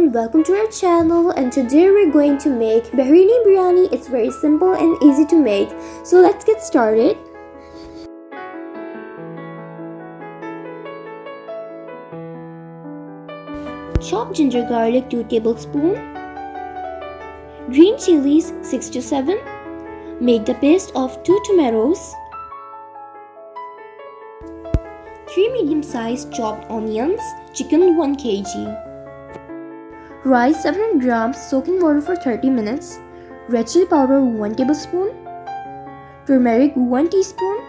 everyone, welcome to our channel, and today we're going to make Bahraini Biryani. It's very simple and easy to make, so let's get started. Chop ginger garlic 2 tablespoons, green chilies 6 to 7, make the paste of 2 tomatoes, 3 medium-sized chopped onions, chicken 1 kg. Rice 700 grams soak in water for 30 minutes. Red chili powder 1 tablespoon. Turmeric 1 teaspoon.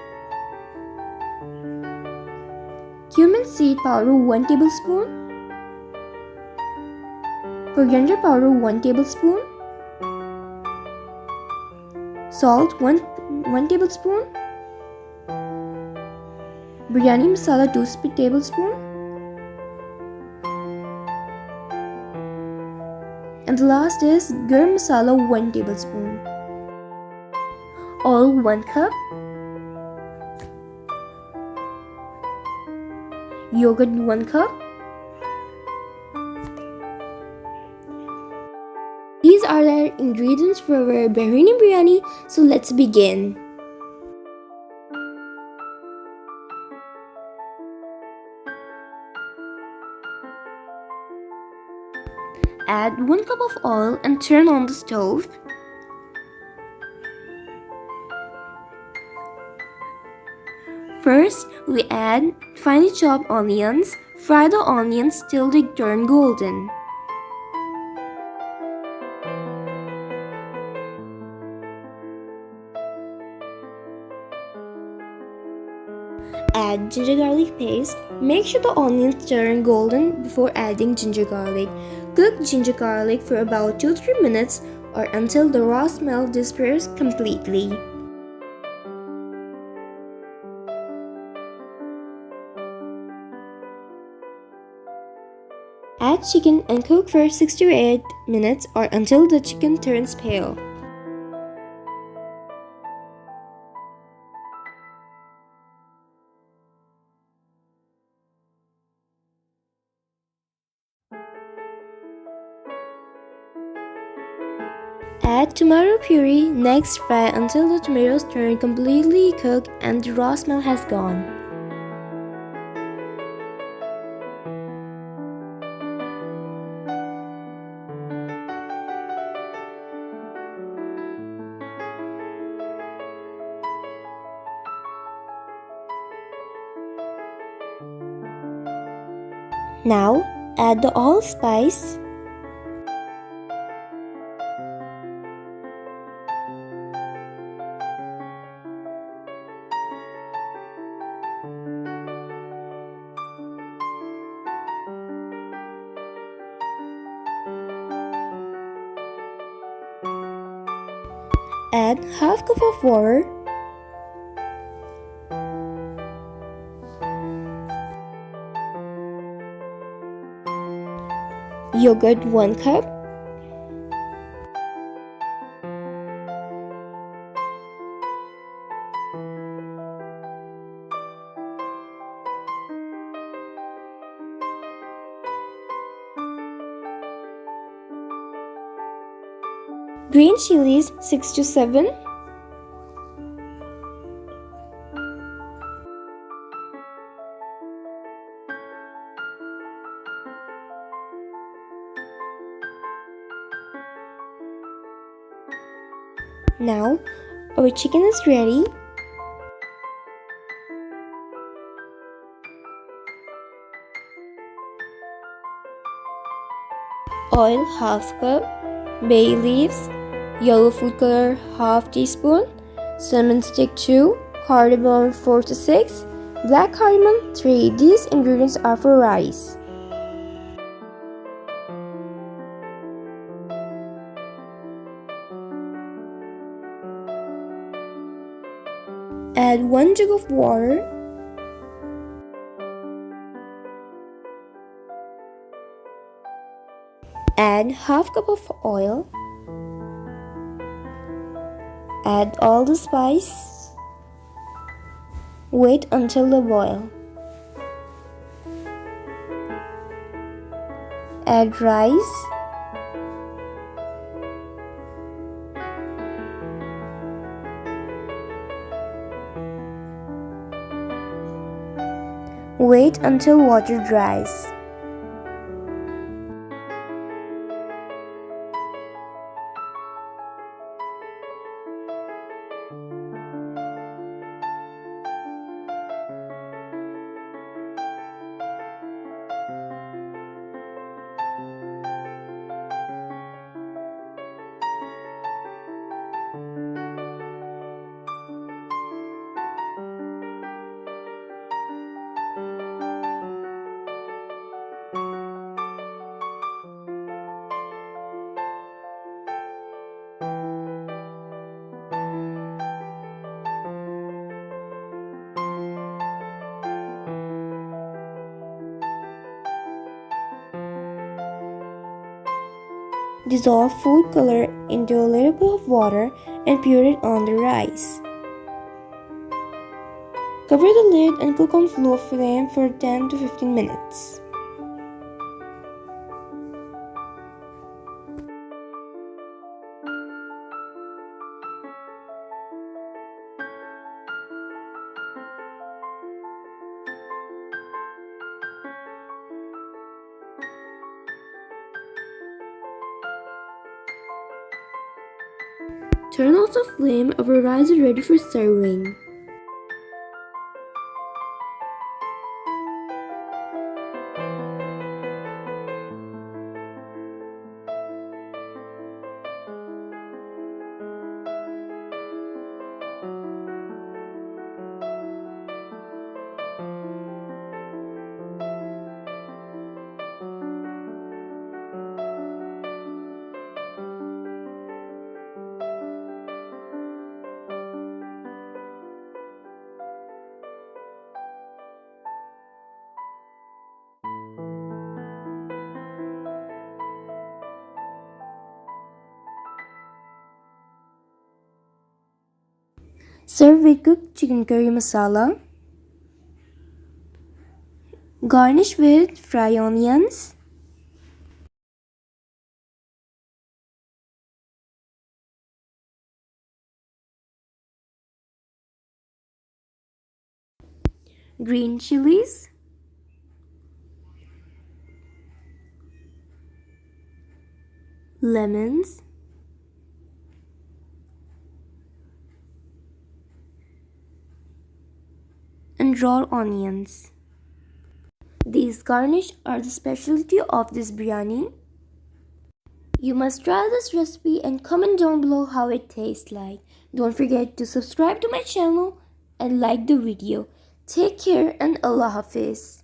Cumin seed powder 1 tablespoon. Coriander powder 1 tablespoon. Salt 1 tablespoon. Biryani masala 2 tablespoons. And the last is garam masala 1 tablespoon. Oil 1 cup. Yogurt 1 cup. These are the ingredients for our Bahraini biryani, so let's begin. Add 1 cup of oil and turn on the stove. First, we add finely chopped onions. Fry the onions till they turn golden. Add ginger garlic paste. Make sure the onions turn golden before adding ginger garlic. Cook ginger garlic for about 2-3 minutes or until the raw smell disappears completely. Add chicken and cook for 6 to 8 minutes or until the chicken turns pale. Add tomato puree. Next, fry until the tomatoes turn completely cooked and the raw smell has gone. Now, add the allspice. Add half cup of water. Yogurt 1 cup. Green chilies 6 to 7. Now, our chicken is ready. Oil half cup. Bay leaves. Yellow food color half teaspoon. Cinnamon stick 2. Cardamom 4 to 6. Black cardamom 3. These ingredients are for rice. Add 1 jug of water. Add half cup of oil. Add all the spice. Wait until the boil. Add rice. Wait until water dries. Dissolve food color into a little bit of water and pour it on the rice. Cover the lid and cook on low flame for 10 to 15 minutes. Turn off the flame. Our rice is ready for serving. Serve with cooked chicken curry masala. Garnish with fried onions. Green chilies. Lemons. And raw onions. These garnish are the specialty of this biryani. You must try this recipe and comment down below how it tastes like. Don't forget to subscribe to my channel and like the video. Take care and Allah Hafiz.